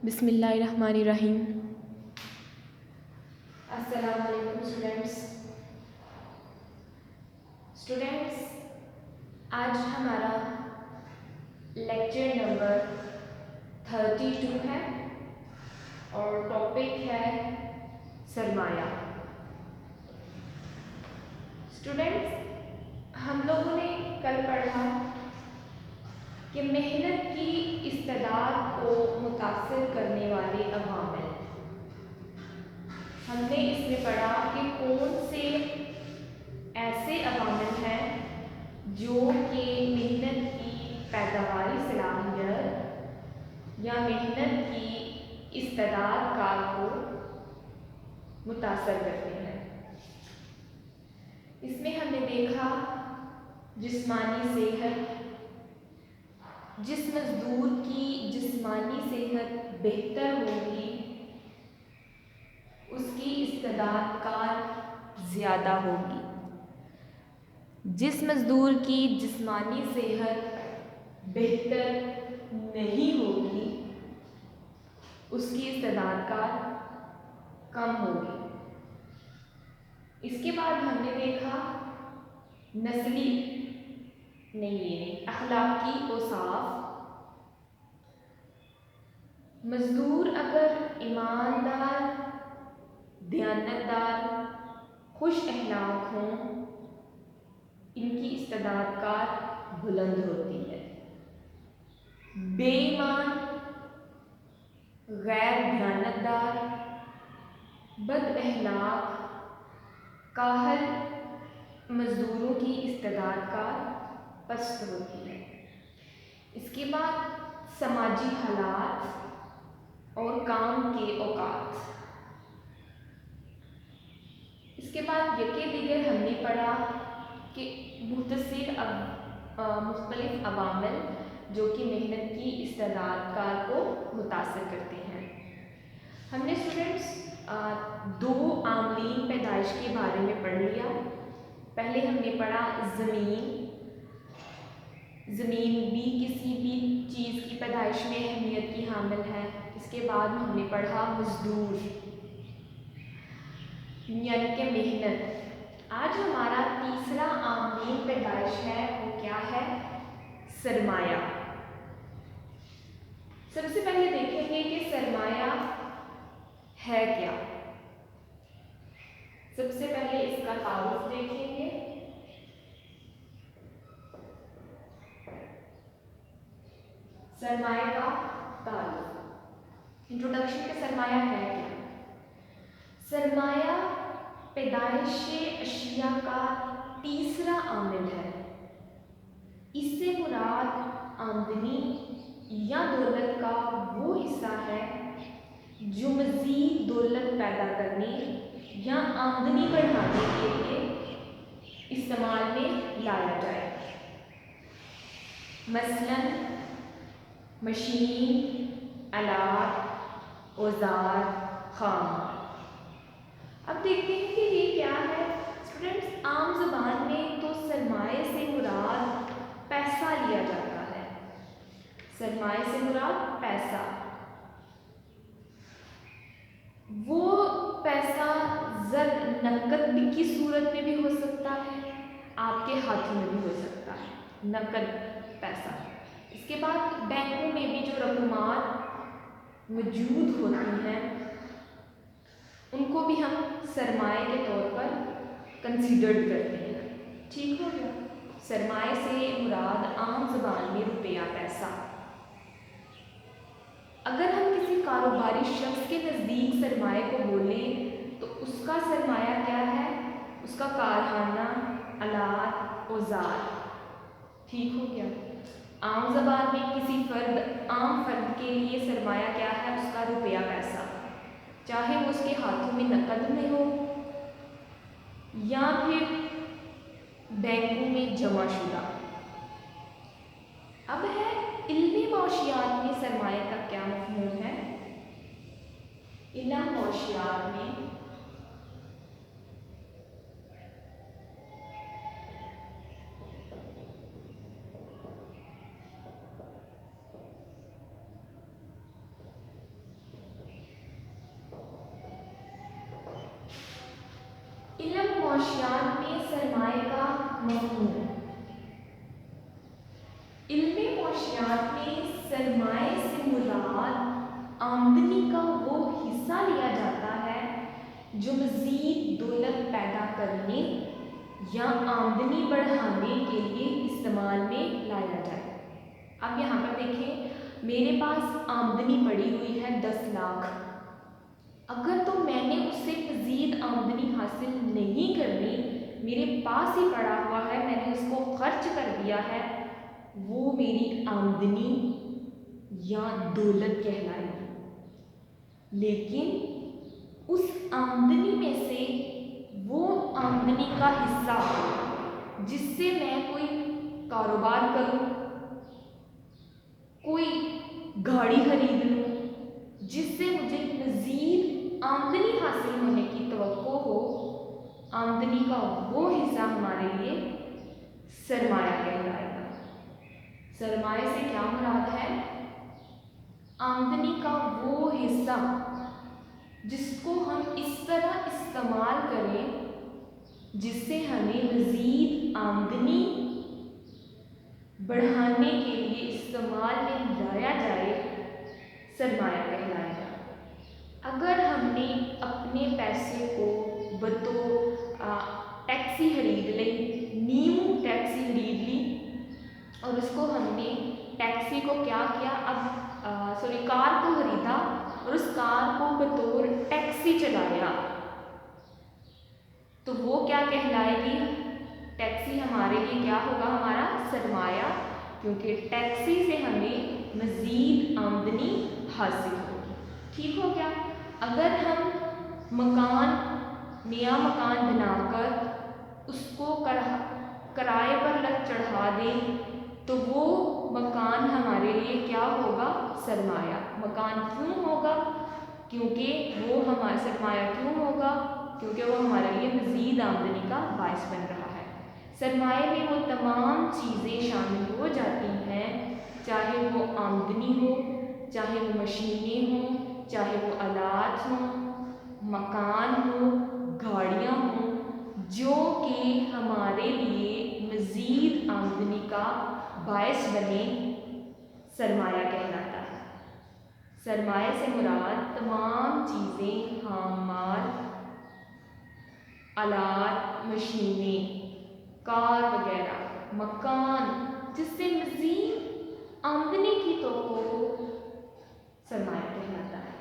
بسم اللہ الرحمن الرحیم۔ السلام علیکم اسٹوڈینٹس، آج ہمارا لیکچر نمبر 32 ہے اور ٹاپک ہے سرمایہ۔ اسٹوڈینٹس، ہم لوگوں نے کل پڑھا کہ محنت کی استعداد کو متاثر کرنے والے عوامل۔ ہم نے اس میں پڑھا کہ کون سے ایسے عوامل ہیں جو کہ محنت کی پیداواری صلاحیت یا محنت کی استعداد کار کو متاثر کرتے ہیں۔ اس میں ہم نے دیکھا جسمانی صحت۔ جس مزدور کی جسمانی صحت بہتر ہوگی اس کی استعداد کار زیادہ ہوگی۔ جس مزدور کی جسمانی صحت بہتر نہیں ہوگی اس کی استعداد کار کم ہوگی۔ اس کے بعد ہم نے دیکھا اخلاقی اوصاف۔ مزدور اگر ایماندار، دیانتدار، خوش اخلاق ہوں، ان کی استعداد کار بلند ہوتی ہے۔ بے ایمان، غیر دیانتدار، بد اخلاق، کاہل مزدوروں کی استعداد کار پست ہوتی ہے۔ اس کے بعد سماجی حالات اور کام کے اوقات۔ اس کے بعد یکے دیگر ہم نے پڑھا کہ مختلف عوامل جو کہ محنت کی استعداد کار کو متاثر کرتے ہیں۔ ہم نے اسٹوڈنٹس 2 عاملین پیدائش کے بارے میں پڑھ لیا۔ پہلے ہم نے پڑھا زمین بھی کسی بھی چیز کی پیدائش میں اہمیت کی حامل ہے۔ اس کے بعد ہم نے پڑھا مزدور یعنی کہ محنت۔ آج ہمارا تیسرا عامل پیدائش ہے، وہ کیا ہے؟ سرمایہ۔ سب سے پہلے دیکھیں گے کہ سرمایہ ہے کیا۔ سب سے پہلے اس کا تعارف دیکھیں گے۔ سرمایہ کا تعارف، انٹروڈکشن کے سرمایہ ہے کیا؟ سرمایہ پیدائش اشیاء کا تیسرا عامل ہے۔ اس سے مراد آمدنی یا دولت کا وہ حصہ ہے جو مزید دولت پیدا کرنے یا آمدنی بڑھانے کے لیے استعمال میں لایا جائے۔ مثلاً مشین، آلات، اوزار، خام مال۔ اب دیکھتے ہیں کہ یہ کیا ہے۔ اسٹوڈنٹس، عام زبان میں تو سرمایہ سے مراد پیسہ لیا جاتا ہے۔ سرمایہ سے مراد پیسہ، وہ پیسہ نقد کی صورت میں بھی ہو سکتا ہے، آپ کے ہاتھوں میں بھی ہو سکتا ہے، نقد پیسہ۔ اس کے بعد بینکوں میں بھی جو رقومات موجود ہوتی ہیں ان کو بھی ہم سرمایہ کے طور پر کنسیڈرڈ کرتے ہیں۔ ٹھیک ہو گیا؟ سرمایہ سے مراد عام زبان میں روپیہ، پیسہ۔ اگر ہم کسی کاروباری شخص کے نزدیک سرمایہ کو بولیں تو اس کا سرمایہ کیا ہے؟ اس کا کارخانہ، آلات، اوزار۔ ٹھیک ہو گیا؟ عام زبان میں کسی عام فرد کے لیے سرمایہ کیا ہے؟ اس کا روپیہ، پیسہ، چاہے وہ اس کے ہاتھوں میں نقد میں ہو یا پھر بینکوں میں جمع شدہ۔ اب ہے علمی معاشیات میں سرمایہ کا کیا مفہوم ہے؟ علم معاشیات میں मफ़हूम। इल्मे मौशियात में सरमाए से मुराद आमदनी का वो हिस्सा लिया जाता है जो मज़ीद दौलत पैदा करने या आमदनी बढ़ाने के लिए इस्तेमाल में लाया जाए। अब यहाँ पर देखें, मेरे पास आमदनी पड़ी हुई है 10 लाख। अगर तो मैंने उससे मज़ीद आमदनी हासिल नहीं करनी, मेरे पास ही पड़ा हुआ है, मैंने उसको खर्च कर दिया है, वो मेरी आमदनी या दौलत कहलाएगी। लेकिन उस आमदनी में से वो आमदनी का हिस्सा जिससे मैं कोई कारोबार करूं, कोई गाड़ी खरीद लूं, जिससे मुझे मज़ीद आमदनी हासिल होने की तवक्को हो, आमदनी का वो हिस्सा हमारे लिए सरमाया कहलाएगा। सरमाए से क्या मुराद है? आमदनी का वो हिस्सा जिसको हम इस तरह इस्तेमाल करें जिससे हमें मज़ीद आमदनी बढ़ाने के लिए इस्तेमाल में लाया जाए, सरमाया कहलाएगा। अगर हमने अपने पैसे को बतौर टैक्सी खरीद ली, न्यू टैक्सी खरीद ली, और उसको हमने टैक्सी को क्या किया, कार को खरीदा और उस कार को बतौर टैक्सी चलाया, तो वो क्या कहलाएगी? टैक्सी हमारे लिए क्या होगा? हमारा सरमाया, क्योंकि टैक्सी से हमें मज़ीद आमदनी हासिल होगी। ठीक हो गया। अगर हम नया मकान बनाकर उसको किराए पर चढ़ा दें, तो वो मकान हमारे लिए क्या होगा? सरमाया। मकान क्यों होगा? क्योंकि वो हमारा सरमाया क्यों होगा? क्योंकि वो हमारे लिए मज़ीद आमदनी का बायस बन रहा है। सरमाए में वो तमाम चीज़ें शामिल हो जाती हैं, चाहे वो आमदनी हो, चाहे वो मशीनें हों, चाहे वो आलात हों, मकान हो, गाड़ियाँ हों, जो कि हमारे लिए मज़ीद आमदनी का बायस बने, सरमाया कहलाता है। सरमाए से मुराद तमाम चीज़ें, खाम माल, आलात, मशीनें, कार वगैरह, मकान, जिससे मज़ीद आमदनी की तवक्को हो, सरमाया कहलाता है।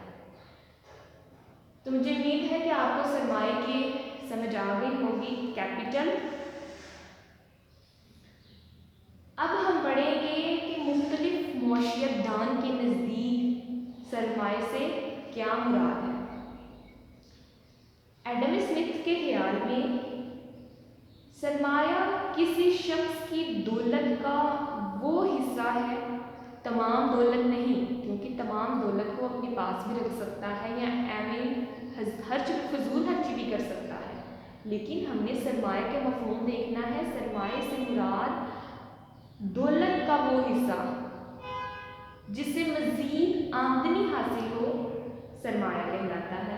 तो मुझे उम्मीद है कि आपको सरमाए की समझ आ गई होगी। कैपिटल। अब हम पढ़ेंगे कि मुख्तलिफ मौशियत दान के नज़दीक सरमाए से क्या मुराद है। एडम स्मिथ के ख्याल में सरमाया किसी शख्स की दौलत का वो हिस्सा है, तमाम दौलत नहीं, क्योंकि तमाम दौलत को अपने पास भी रख सकता है या फजूल खर्ची भी कर सकता है, लेकिन हमने सरमाए के मफ़हूम देखना है। सरमाए से मुराद दौलत का वो हिस्सा जिससे मज़ीद आमदनी हासिल हो, सरमाया कहलाता है।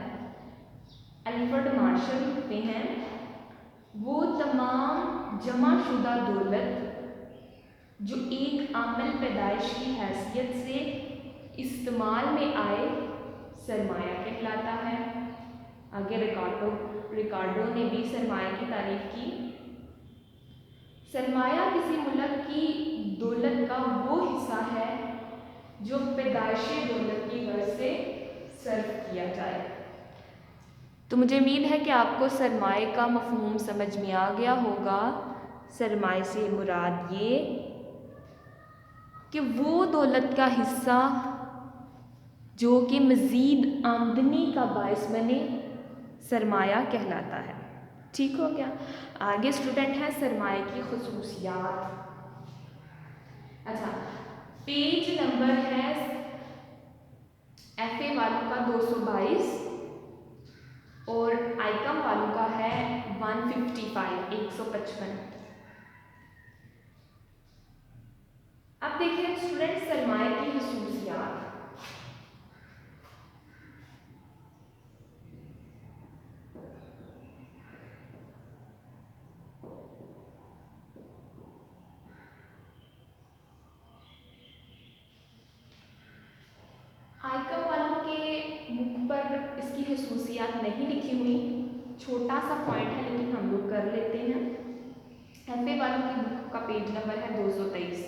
अल्फ्रेड मार्शल लिखते हैं, वो तमाम जमा शुदा दौलत जो एक आमल पैदाइश की हैसियत से इस्तेमाल में आए, सरमाया कहलाता है। आगे रिकार्डो ने भी सरमाया की तारीफ की। सरमाया किसी मुल्क की दौलत का वो हिस्सा है जो पैदाइशी दौलत की वजह से सर्व किया जाए। तो मुझे उम्मीद है कि आपको सरमाए का मफ़हूम समझ में आ गया होगा। सरमाए से मुराद ये कि वो दौलत का हिस्सा जो कि मज़ीद आमदनी का बायस बने, सरमाया कहलाता है। ठीक हो गया। आगे स्टूडेंट है सरमाए की खुसूसियात। अच्छा, पेज नंबर है FA वालों का 222 और आइकम वालों का है 155, 155। अब देखिए स्टूडेंट सरमाए की खुसूसियात। पर इसकी खसूसियात नहीं लिखी हुई, छोटा सा पॉइंट है लेकिन हम लोग कर लेते हैं। एफए वालों की बुक का पेज नंबर है 223।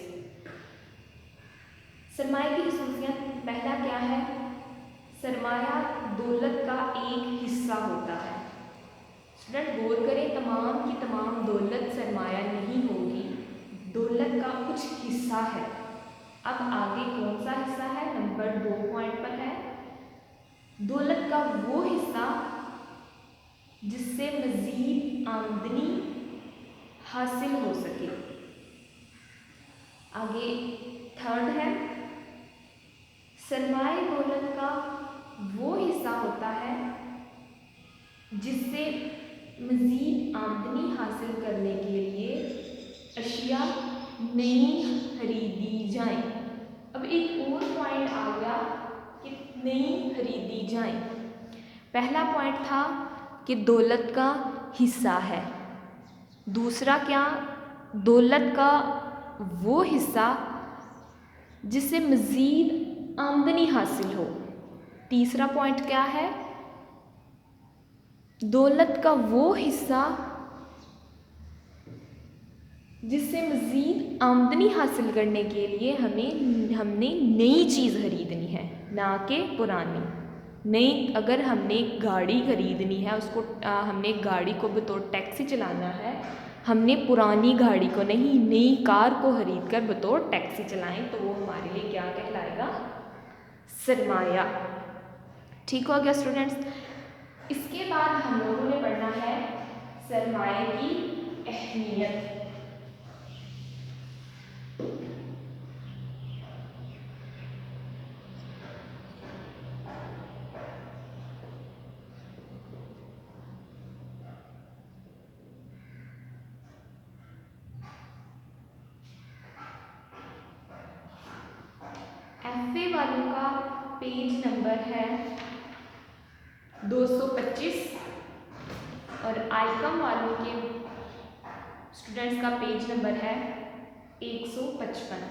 सरमाए की खसूसियात, पहला क्या है? सरमाया दौलत का एक हिस्सा होता है। स्टूडेंट गौर करें, तमाम की तमाम दौलत सरमाया नहीं होगी, दौलत का कुछ हिस्सा है। अब आगे कौन सा हिस्सा है? नंबर 2 पॉइंट पर है, दौलत का वो हिस्सा जिससे मजीद आमदनी हासिल हो सके। आगे थर्ड है, सरमाए दौलत का वो हिस्सा होता है जिससे मजीद आमदनी हासिल करने के लिए अशिया नई खरीदी जाए। अब एक और पॉइंट आ गया कि नई खरीदी जाए। पहला पॉइंट था कि दौलत का हिस्सा है, दूसरा क्या? दौलत का वो हिस्सा जिससे मज़ीद आमदनी हासिल हो। तीसरा पॉइंट क्या है? दौलत का वो हिस्सा जिससे मज़ीद आमदनी हासिल करने के लिए हमने नई चीज़ खरीदनी है, ना कि पुरानी। नई, अगर हमने गाड़ी खरीदनी है, उसको हमने गाड़ी को बतौर टैक्सी चलाना है, हमने पुरानी गाड़ी को नहीं, नई कार को खरीद कर बतौर टैक्सी चलाएं तो वो हमारे लिए क्या कहलाएगा? सरमाया। ठीक हो गया स्टूडेंट्स? इसके बाद हम लोगों ने पढ़ना है सरमाए की अहमियत। एफए वालों का पेज नंबर है 225 और आइकम वालों के स्टूडेंट्स का पेज नंबर है 155।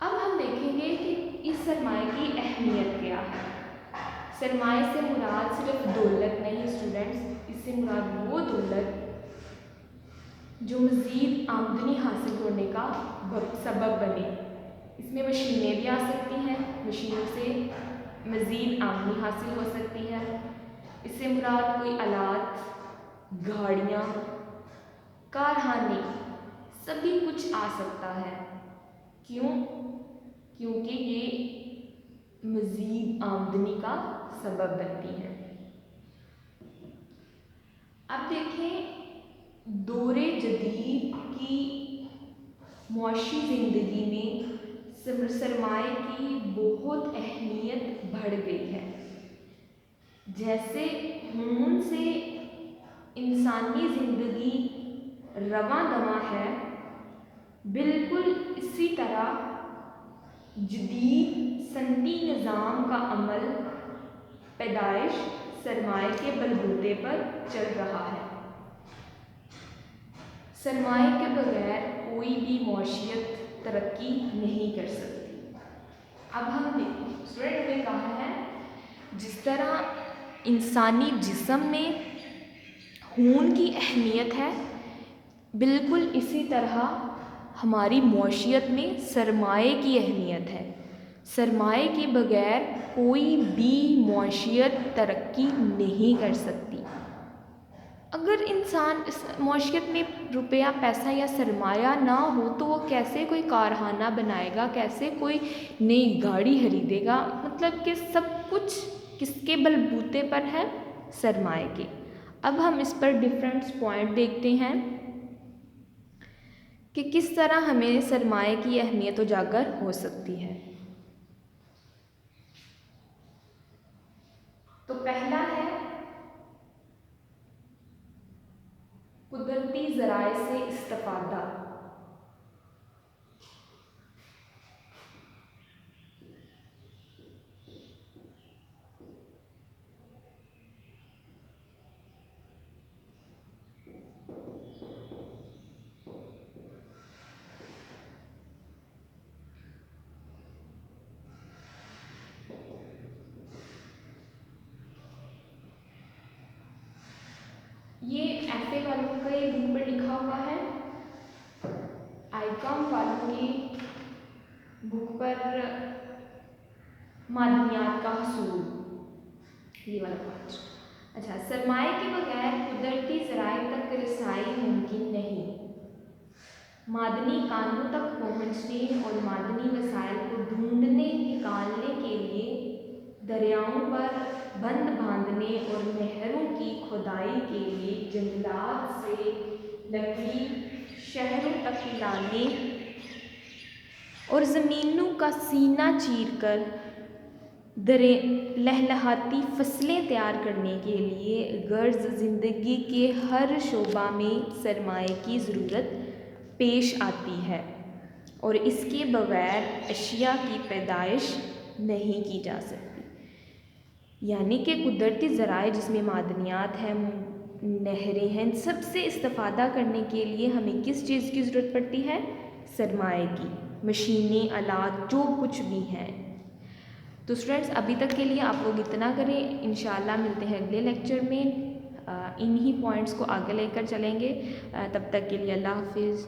अब हम देखेंगे कि इस सरमाए की अहमियत क्या है। सरमाए से मुराद सिर्फ दौलत नहीं स्टूडेंट्स, इससे मुराद वो दौलत जो मज़ीद आमदनी हासिल होने का सबब बने। इसमें मशीनें भी आ सकती हैं, मशीनों से मज़ीद आमदनी हासिल हो सकती है। इससे मुराद कोई आलात, गाड़ियाँ, कारखाने, सभी कुछ आ सकता है। क्यों? क्योंकि ये मज़ीद आमदनी का सबब बनती हैं। अब देखें, दौरे जदीद की मुआशी ज़िंदगी में सरमाए की बहुत अहमियत बढ़ गई है। जैसे खून से इंसानी ज़िंदगी रवां दवा है, बिल्कुल इसी तरह जदीद सनती निज़ाम का अमल पैदाइश सरमाए के बलबूते पर चल रहा है। सरमाए के बगैर कोई भी मौशियत तरक्की नहीं कर सकती। अब हम देखें, स्टूडेंट ने कहा है जिस तरह इंसानी जिस्म में खून की अहमियत है, बिल्कुल इसी तरह हमारी मौशियत में सरमाए की अहमियत है। सरमाए के बगैर कोई भी मौशियत तरक्की नहीं कर सकती। अगर इंसान इस मौशियत में रुपया, पैसा या सरमाया ना हो तो वो कैसे कोई कारखाना बनाएगा, कैसे कोई नई गाड़ी खरीदेगा? मतलब कि सब कुछ किसके बलबूते पर है? सरमाए के। अब हम इस पर डिफरेंट पॉइंट देखते हैं कि किस तरह हमें सरमाए की अहमियत उजागर हो सकती है। तो पहला है कुदरती ज़राए से इस्तिफ़ादा। आपका ये बुक पर लिखा हुआ है, आईकॉम वालों की बुक पर मादनियात का हसूल, ये वाला पार्ट। अच्छा, सरमाए के बगैर कुदरती ज़राए तक रसाई मुमकिन नहीं। मादनी कानों तक पहुँचने और मादनी वसाइल को ढूंढने निकालने के लिए दरियाओं पर बंद बांधने और नहरों की खोदाई के लिए जंगलात से लकड़ी शहरों तक लाने और ज़मीनों का सीना चीर कर लहलहाती फसलें तैयार करने के लिए गर्ज़ ज़िंदगी के हर शोबा में सरमाए की ज़रूरत पेश आती है और इसके बगैर अशिया की पैदाइश नहीं की जा सकती। यानी कि कुदरती ज़राए जिसमें मादनियात हैं, नहरें हैं, सबसे इस्तिफ़ादा करने के लिए हमें किस चीज़ की ज़रूरत पड़ती है? सरमाए की। मशीनें, आलात, जो कुछ भी हैं। तो स्टूडेंट्स, अभी तक के लिए आप लोग इतना करें। इंशाल्लाह मिलते हैं अगले लेक्चर में, इन्हीं पॉइंट्स को आगे लेकर चलेंगे। तब तक के लिए अल्लाह हाफिज़।